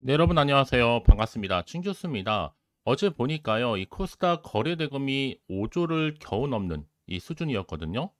네, 여러분 안녕하세요. 반갑습니다. 친규스입니다. 어제 보니까요, 이 코스닥 거래 대금이 5조를 겨우 넘는 이 수준이었거든요.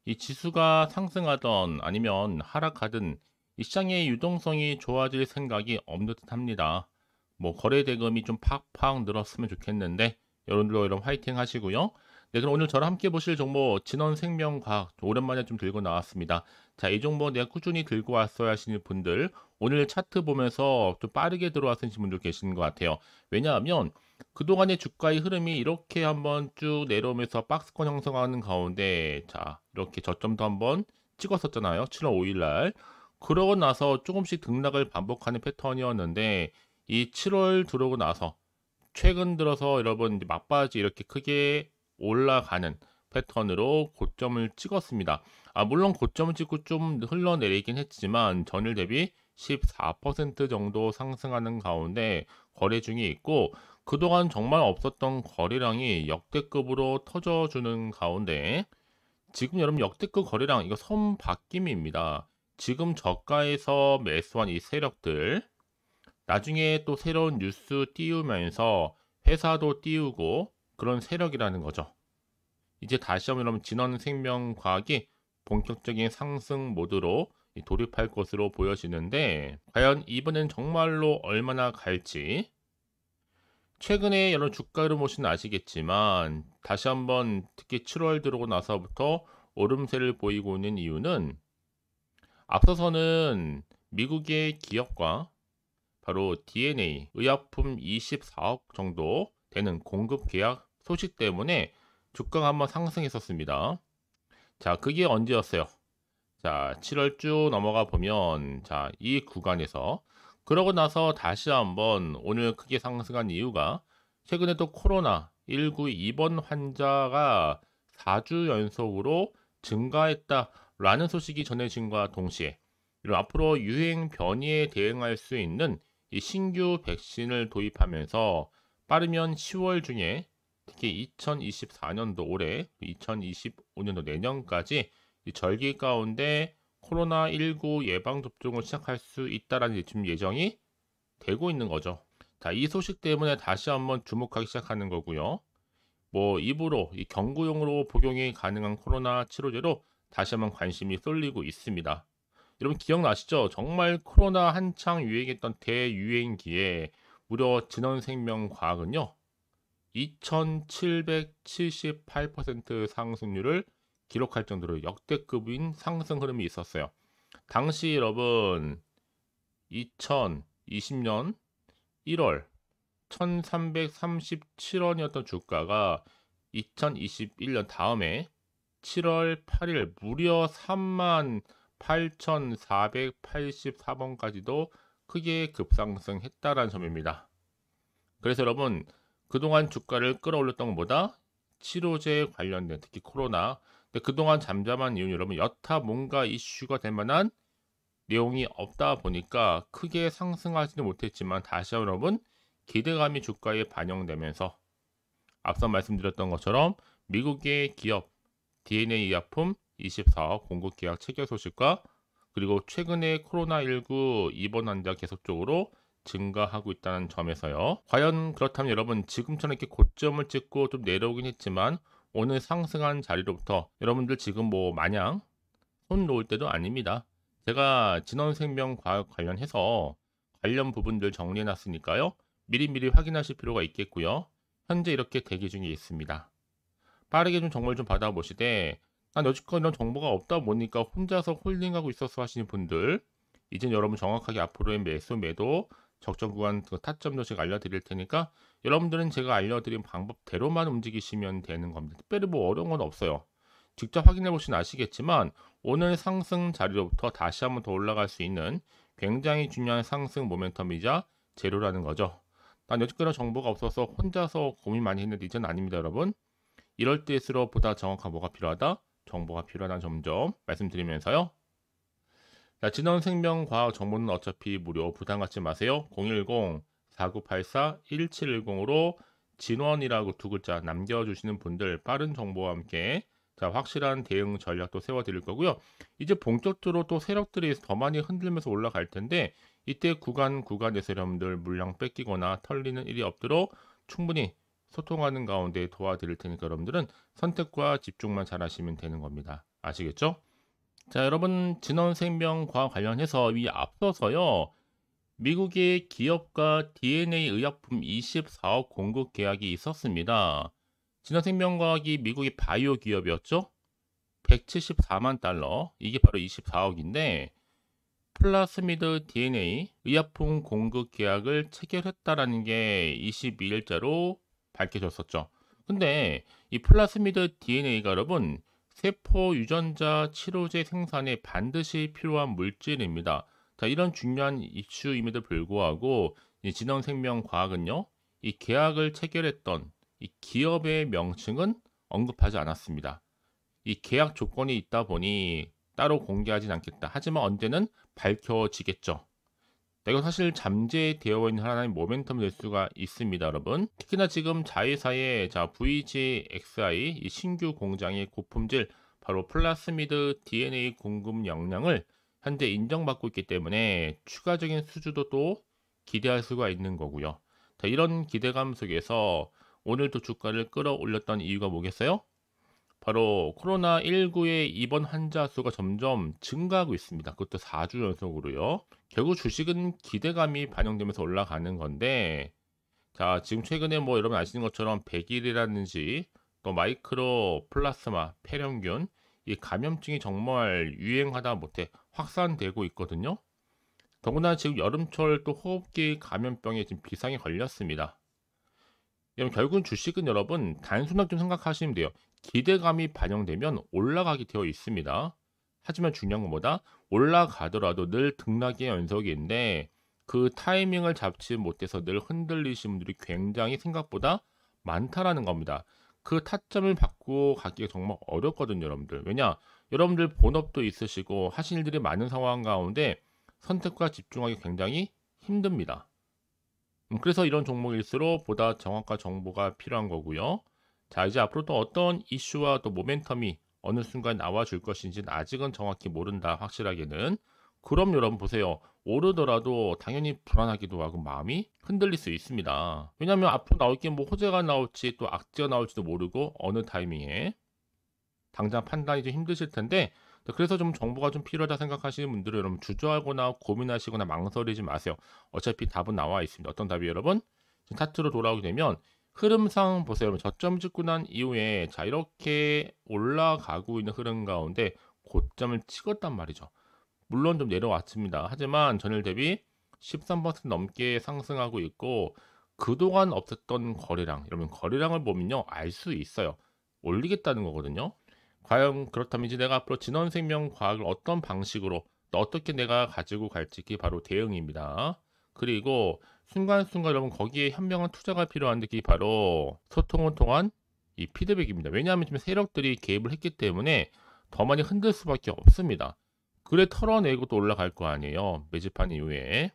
이 지수가 상승하던 아니면 하락하든 이 시장의 유동성이 좋아질 생각이 없는 듯합니다. 뭐 거래 대금이 좀 팍팍 늘었으면 좋겠는데 여러분들도 여러분 화이팅 하시고요. 네, 그럼 오늘 저랑 함께 보실 종목 진원생명과학 오랜만에 좀 들고 나왔습니다. 자, 이 종목 내가 꾸준히 들고 왔어야 하시는 분들 오늘 차트 보면서 좀 빠르게 들어왔으신 분들 계시는 것 같아요. 왜냐하면 그동안의 주가의 흐름이 이렇게 한번 쭉 내려오면서 박스권 형성하는 가운데 자 이렇게 저점도 한번 찍었었잖아요. 7월 5일 날. 그러고 나서 조금씩 등락을 반복하는 패턴이었는데 이 7월 들어오고 나서 최근 들어서 여러분 이제 막바지 이렇게 크게 올라가는 패턴으로 고점을 찍었습니다. 물론 고점을 찍고 좀 흘러내리긴 했지만 전일 대비 14% 정도 상승하는 가운데 거래 중에 있고 그동안 정말 없었던 거래량이 역대급으로 터져주는 가운데 지금 여러분 역대급 거래량 이거 손바뀜입니다. 지금 저가에서 매수한 이 세력들 나중에 또 새로운 뉴스 띄우면서 회사도 띄우고 그런 세력이라는 거죠. 이제 다시 한번 여러분 진원생명과학이 본격적인 상승 모드로 돌입할 것으로 보여지는데 과연 이번엔 정말로 얼마나 갈지 최근에 여러분 주가를 보시면 아시겠지만 다시 한번 특히 7월 들어오고 나서부터 오름세를 보이고 있는 이유는 앞서서는 미국의 기업과 바로 DNA 의약품 24억 정도 되는 공급 계약 소식 때문에 주가가 한번 상승했었습니다. 자, 그게 언제였어요? 자, 7월 쭉 넘어가 보면 자, 이 구간에서 그러고 나서 다시 한번 오늘 크게 상승한 이유가 최근에 또 코로나19 입원 환자가 4주 연속으로 증가했다라는 소식이 전해진과 동시에 이런 앞으로 유행 변이에 대응할 수 있는 이 신규 백신을 도입하면서 빠르면 10월 중에 특히 2024년도 올해 2025년도 내년까지 이 절기 가운데 코로나19 예방 접종을 시작할 수 있다라는 지금 예정이 되고 있는 거죠. 자, 이 소식 때문에 다시 한번 주목하기 시작하는 거고요. 뭐 입으로 이 경구용으로 복용이 가능한 코로나 치료제로 다시 한번 관심이 쏠리고 있습니다. 여러분 기억나시죠? 정말 코로나 한창 유행했던 대유행기에 무려 진원생명과학은요. 2778% 상승률을 기록할 정도로 역대급인 상승 흐름이 있었어요. 당시 여러분 2020년 1월 1337원이었던 주가가 2021년 다음에 7월 8일 무려 38,484원까지도 크게 급상승했다라는 점입니다. 그래서 여러분 그동안 주가를 끌어올렸던 것보다 치료제 관련된 특히 코로나 근데 그동안 잠잠한 이유는 여러분 여타 뭔가 이슈가 될 만한 내용이 없다 보니까 크게 상승하지는 못했지만 다시 여러분 기대감이 주가에 반영되면서 앞서 말씀드렸던 것처럼 미국의 기업 DNA 의약품 24억 공급 계약 체결 소식과 그리고 최근에 코로나19 입원 환자 계속적으로 증가하고 있다는 점에서요. 과연 그렇다면 여러분 지금처럼 이렇게 고점을 찍고 좀 내려오긴 했지만 오늘 상승한 자리로부터 여러분들 지금 뭐 마냥 손 놓을 때도 아닙니다. 제가 진원생명과학 관련해서 관련 부분들 정리해 놨으니까요. 미리미리 확인하실 필요가 있겠고요. 현재 이렇게 대기 중에 있습니다. 빠르게 좀 정보를 좀 받아보시되 난 여지껏 이런 정보가 없다 보니까 혼자서 홀딩하고 있어서 하시는 분들 이젠 여러분 정확하게 앞으로의 매수 매도 적정 구간 그 타점 조식 알려드릴 테니까 여러분들은 제가 알려드린 방법대로만 움직이시면 되는 겁니다. 특별히 뭐 어려운 건 없어요. 직접 확인해 보시면 아시겠지만 오늘 상승 자리로부터 다시 한번 더 올라갈 수 있는 굉장히 중요한 상승 모멘텀이자 재료라는 거죠. 난 여지껏 정보가 없어서 혼자서 고민 많이 했는데 이젠 아닙니다, 여러분. 이럴 때일수록 보다 정확한 뭐가 필요하다? 정보가 필요하다는 점점 말씀드리면서요. 자, 진원생명과학 정보는 어차피 무료 부담 갖지 마세요. 010-4984-1710으로 진원이라고 두 글자 남겨주시는 분들 빠른 정보와 함께 자, 확실한 대응 전략도 세워드릴 거고요. 이제 본격적으로 또 세력들이 더 많이 흔들면서 올라갈 텐데 이때 구간에서 여러분들 물량 뺏기거나 털리는 일이 없도록 충분히 소통하는 가운데 도와드릴 테니까 여러분들은 선택과 집중만 잘 하시면 되는 겁니다. 아시겠죠? 자, 여러분 진원생명과 관련해서 이 앞서서요. 미국의 기업과 DNA 의약품 24억 공급 계약이 있었습니다. 진원생명과학이 미국의 바이오 기업이었죠. 174만 달러, 이게 바로 24억인데 플라스미드 DNA 의약품 공급 계약을 체결했다라는 게 22일자로 밝혀졌었죠. 근데 이 플라스미드 DNA가 여러분 세포 유전자 치료제 생산에 반드시 필요한 물질입니다. 자, 이런 중요한 이슈임에도 불구하고 이 진원생명과학은요, 이 계약을 체결했던 이 기업의 명칭은 언급하지 않았습니다. 이 계약 조건이 있다 보니 따로 공개하진 않겠다. 하지만 언제는 밝혀지겠죠. 이건 사실 잠재되어 있는 하나의 모멘텀이 될 수가 있습니다, 여러분. 특히나 지금 자회사의 VGXI 이 신규 공장의 고품질 바로 플라스미드 DNA 공급 역량을 현재 인정받고 있기 때문에 추가적인 수주도 또 기대할 수가 있는 거고요. 자, 이런 기대감 속에서 오늘도 주가를 끌어올렸던 이유가 뭐겠어요? 바로 코로나19의 입원 환자 수가 점점 증가하고 있습니다. 그것도 4주 연속으로요. 결국 주식은 기대감이 반영되면서 올라가는 건데, 자, 지금 최근에 뭐 여러분 아시는 것처럼 백일이라든지 또 마이크로 플라스마, 폐렴균, 이 감염증이 정말 유행하다 못해 확산되고 있거든요. 더구나 지금 여름철 또 호흡기 감염병에 지금 비상이 걸렸습니다. 여러분 결국은 주식은 여러분 단순하게 좀 생각하시면 돼요. 기대감이 반영되면 올라가게 되어 있습니다. 하지만 중요한 건 뭐다? 올라가더라도 늘 등락의 연속인데 그 타이밍을 잡지 못해서 늘 흔들리시는 분들이 굉장히 생각보다 많다라는 겁니다. 그 타점을 바꾸고 가기가 정말 어렵거든요, 여러분들. 왜냐? 여러분들 본업도 있으시고 하실 일들이 많은 상황 가운데 선택과 집중하기 굉장히 힘듭니다. 그래서 이런 종목일수록 보다 정확한 정보가 필요한 거고요. 자, 이제 앞으로 또 어떤 이슈와 또 모멘텀이 어느 순간 나와줄 것인지는 아직은 정확히 모른다, 확실하게는. 그럼 여러분 보세요. 오르더라도 당연히 불안하기도 하고 마음이 흔들릴 수 있습니다. 왜냐하면 앞으로 나올 게 뭐 호재가 나올지 또 악재가 나올지도 모르고 어느 타이밍에 당장 판단이 좀 힘드실 텐데 그래서 좀 정보가 좀 필요하다 생각하시는 분들은 여러분 주저하거나 고민하시거나 망설이지 마세요. 어차피 답은 나와 있습니다. 어떤 답이 여러분? 차트로 돌아오게 되면 흐름상 보세요. 여러분 저점 찍고 난 이후에 자 이렇게 올라가고 있는 흐름 가운데 고점을 찍었단 말이죠. 물론 좀 내려왔습니다. 하지만 전일 대비 13% 넘게 상승하고 있고 그동안 없었던 거래량, 여러분 거래량을 보면요 알 수 있어요. 올리겠다는 거거든요. 과연 그렇다면 이제 내가 앞으로 진원생명과학을 어떤 방식으로 또 어떻게 내가 가지고 갈지 그게 바로 대응입니다. 그리고 순간순간 여러분 거기에 현명한 투자가 필요한데 그게 바로 소통을 통한 이 피드백입니다. 왜냐하면 지금 세력들이 개입을 했기 때문에 더 많이 흔들 수밖에 없습니다. 그래 털어내고 또 올라갈 거 아니에요. 매집한 이후에.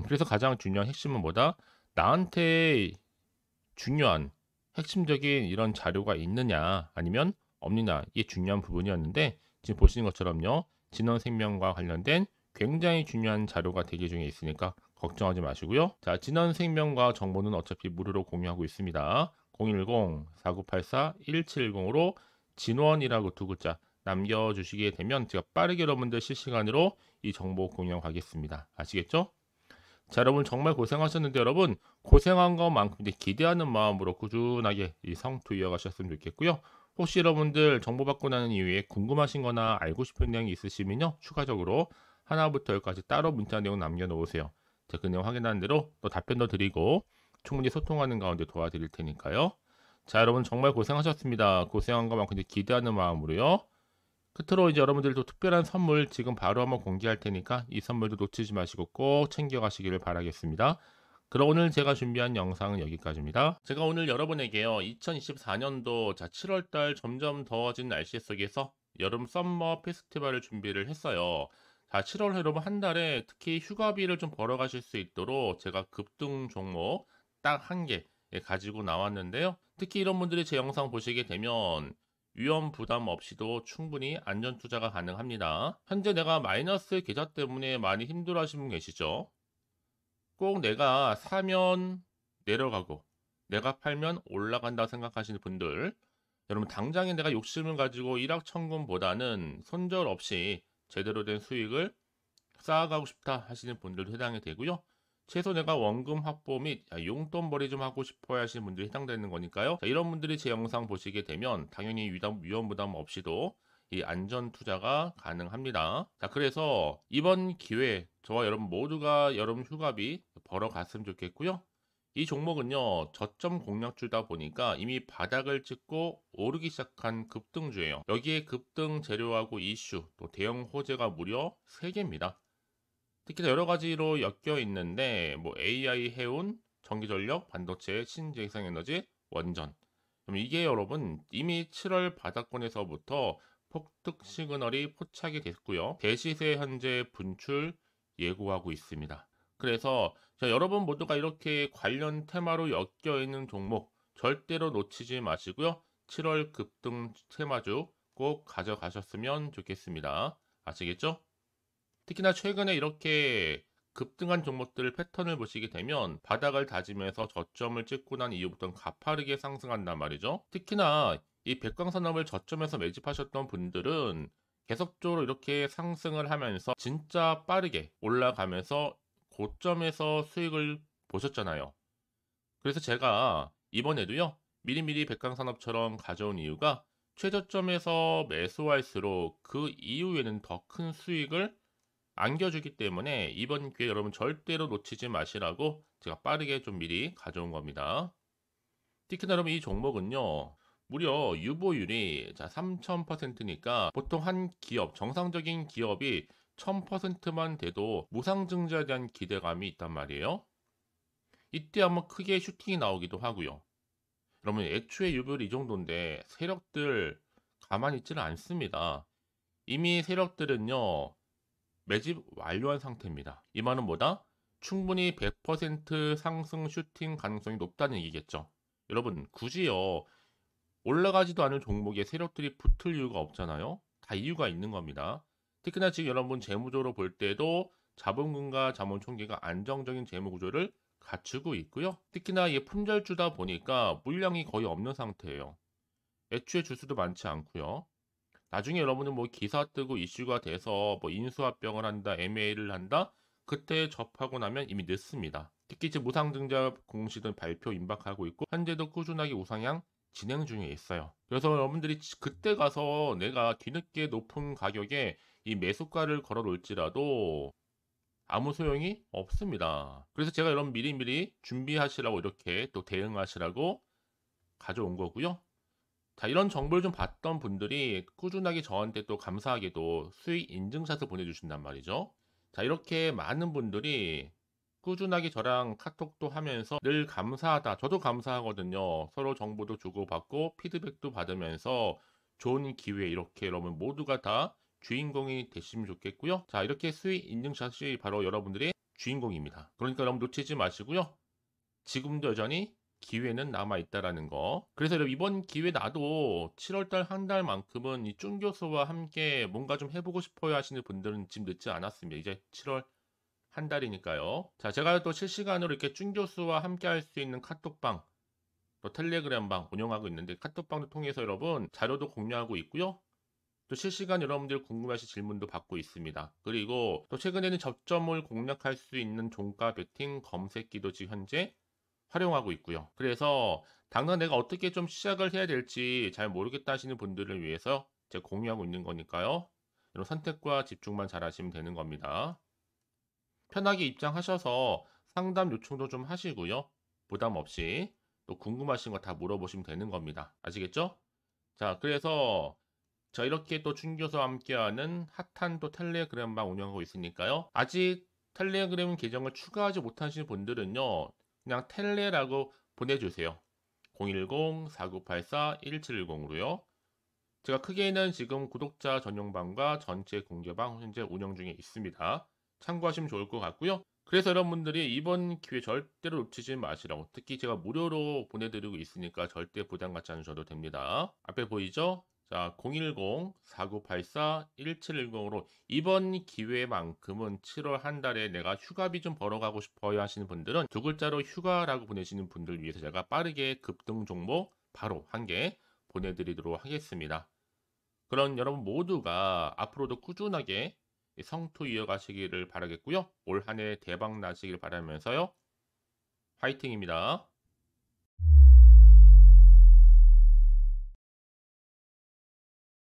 그래서 가장 중요한 핵심은 뭐다? 나한테 중요한 핵심적인 이런 자료가 있느냐 아니면 없느냐 이게 중요한 부분이었는데 지금 보시는 것처럼요. 진원생명과 관련된 굉장히 중요한 자료가 대기 중에 있으니까 걱정하지 마시고요. 자, 진원생명과 정보는 어차피 무료로 공유하고 있습니다. 010-4984-1710으로 진원이라고 두 글자 남겨주시게 되면 제가 빠르게 여러분들 실시간으로 이 정보 공유하겠습니다. 아시겠죠? 자, 여러분 정말 고생하셨는데 여러분 고생한 것만큼 이제 기대하는 마음으로 꾸준하게 이 성투 이어가셨으면 좋겠고요. 혹시 여러분들 정보 받고 나는 이후에 궁금하신 거나 알고 싶은 내용이 있으시면요. 추가적으로 하나부터 열까지 따로 문자 내용 남겨놓으세요. 제가 그 내용 확인하는 대로 또 답변도 드리고 충분히 소통하는 가운데 도와드릴 테니까요. 자, 여러분 정말 고생하셨습니다. 고생한 것만큼 이제 기대하는 마음으로요. 끝으로 이제 여러분들도 특별한 선물 지금 바로 한번 공개할 테니까 이 선물도 놓치지 마시고 꼭 챙겨가시기를 바라겠습니다. 그럼 오늘 제가 준비한 영상은 여기까지입니다. 제가 오늘 여러분에게요 2024년도 7월달 점점 더워진 날씨 속에서 여름 썸머 페스티벌을 준비를 했어요. 자, 7월 여러분 한 달에 특히 휴가비를 좀 벌어 가실 수 있도록 제가 급등 종목 딱 한 개 가지고 나왔는데요. 특히 이런 분들이 제 영상 보시게 되면 위험 부담 없이도 충분히 안전 투자가 가능합니다. 현재 내가 마이너스 계좌 때문에 많이 힘들어 하시는 분 계시죠? 꼭 내가 사면 내려가고 내가 팔면 올라간다 생각하시는 분들, 여러분 당장에 내가 욕심을 가지고 일확천금보다는 손절 없이 제대로 된 수익을 쌓아가고 싶다 하시는 분들도 해당이 되고요. 최소 내가 원금 확보 및 용돈벌이 좀 하고 싶어 하시는 분들이 해당되는 거니까요. 자, 이런 분들이 제 영상 보시게 되면 당연히 위험 부담 없이도 이 안전 투자가 가능합니다. 자, 그래서 이번 기회에 저와 여러분 모두가 여름 휴가비 벌어 갔으면 좋겠고요. 이 종목은요, 저점 공략주다 보니까 이미 바닥을 찍고 오르기 시작한 급등주예요. 여기에 급등 재료하고 이슈, 또 대형 호재가 무려 3개입니다. 특히나 여러 가지로 엮여 있는데 뭐 AI, 해운, 전기전력, 반도체, 신재생에너지, 원전. 그럼 이게 여러분 이미 7월 바닥권에서부터 폭등 시그널이 포착이 됐고요. 대시세 현재 분출 예고하고 있습니다. 그래서 여러분 모두가 이렇게 관련 테마로 엮여 있는 종목 절대로 놓치지 마시고요. 7월 급등 테마주 꼭 가져가셨으면 좋겠습니다. 아시겠죠? 특히나 최근에 이렇게 급등한 종목들 패턴을 보시게 되면 바닥을 다지면서 저점을 찍고 난 이후부터는 가파르게 상승한단 말이죠. 특히나 이 백광산업을 저점에서 매집하셨던 분들은 계속적으로 이렇게 상승을 하면서 진짜 빠르게 올라가면서 고점에서 수익을 보셨잖아요. 그래서 제가 이번에도요, 미리미리 백광산업처럼 가져온 이유가 최저점에서 매수할수록 그 이후에는 더 큰 수익을 안겨주기 때문에 이번 기회 여러분 절대로 놓치지 마시라고 제가 빠르게 좀 미리 가져온 겁니다. 특히나 여러분 이 종목은요, 무려 유보율이 3000%니까 보통 한 기업, 정상적인 기업이 1000%만 돼도 무상증자에 대한 기대감이 있단 말이에요. 이때 한번 크게 슈팅이 나오기도 하고요. 여러분 애초에 유보율이 이 정도인데 세력들 가만히 있지는 않습니다. 이미 세력들은요, 매집 완료한 상태입니다. 이 말은 뭐다? 충분히 100% 상승 슈팅 가능성이 높다는 얘기겠죠. 여러분 굳이요, 올라가지도 않은 종목에 세력들이 붙을 이유가 없잖아요. 다 이유가 있는 겁니다. 특히나 지금 여러분 재무적으로 볼 때도 자본금과 자본총계가 안정적인 재무구조를 갖추고 있고요. 특히나 이게 품절주다 보니까 물량이 거의 없는 상태예요. 애초에 주수도 많지 않고요. 나중에 여러분은 뭐 기사 뜨고 이슈가 돼서 뭐 인수합병을 한다, M&A를 한다, 그때 접하고 나면 이미 늦습니다. 특히 지금 무상증자 공시는 발표 임박하고 있고 현재도 꾸준하게 우상향 진행 중에 있어요. 그래서 여러분들이 그때 가서 내가 뒤늦게 높은 가격에 이 매수가를 걸어 놓을지라도 아무 소용이 없습니다. 그래서 제가 여러분 미리미리 준비하시라고 이렇게 또 대응하시라고 가져온 거고요. 자, 이런 정보를 좀 봤던 분들이 꾸준하게 저한테 또 감사하게도 수익 인증샷을 보내주신단 말이죠. 자, 이렇게 많은 분들이 꾸준하게 저랑 카톡도 하면서 늘 감사하다. 저도 감사하거든요. 서로 정보도 주고받고 피드백도 받으면서 좋은 기회 이렇게 여러분 모두가 다 주인공이 되시면 좋겠고요. 자, 이렇게 수익 인증샷이 바로 여러분들의 주인공입니다. 그러니까 여러분 놓치지 마시고요. 지금도 여전히 기회는 남아 있다라는 거. 그래서 여러분 이번 기회 나도 7월달 한 달만큼은 이 쭝 교수와 함께 뭔가 좀 해보고 싶어요 하시는 분들은 지금 늦지 않았습니다. 이제 7월 한 달이니까요. 자, 제가 또 실시간으로 이렇게 쭝 교수와 함께 할 수 있는 카톡방, 또 텔레그램방 운영하고 있는데 카톡방을 통해서 여러분 자료도 공유하고 있고요. 또 실시간 여러분들 궁금하신 질문도 받고 있습니다. 그리고 또 최근에는 저점을 공략할 수 있는 종가 베팅 검색기도 지금 현재 활용하고 있고요. 그래서 당장 내가 어떻게 좀 시작을 해야 될지 잘 모르겠다 하시는 분들을 위해서 제가 공유하고 있는 거니까요. 이런 선택과 집중만 잘 하시면 되는 겁니다. 편하게 입장하셔서 상담 요청도 좀 하시고요. 부담 없이 또 궁금하신 거 다 물어보시면 되는 겁니다. 아시겠죠? 자, 그래서 자, 이렇게 또 춘교수와 함께하는 핫한 또 텔레그램방 운영하고 있으니까요. 아직 텔레그램 계정을 추가하지 못하시는 분들은요, 그냥 텔레라고 보내주세요. 010-4984-1710으로요. 제가 크게는 지금 구독자 전용방과 전체 공개방 현재 운영 중에 있습니다. 참고하시면 좋을 것 같고요. 그래서 여러분들이 이번 기회 절대로 놓치지 마시라고, 특히 제가 무료로 보내드리고 있으니까 절대 부담 갖지 않으셔도 됩니다. 앞에 보이죠? 자, 010-4984-1710으로 이번 기회만큼은 7월 한 달에 내가 휴가비 좀 벌어가고 싶어요 하시는 분들은 두 글자로 휴가라고 보내시는 분들 위해서 제가 빠르게 급등 종목 바로 한 개 보내드리도록 하겠습니다. 그럼 여러분 모두가 앞으로도 꾸준하게 성투 이어가시기를 바라겠고요. 올 한 해 대박 나시길 바라면서요. 화이팅입니다.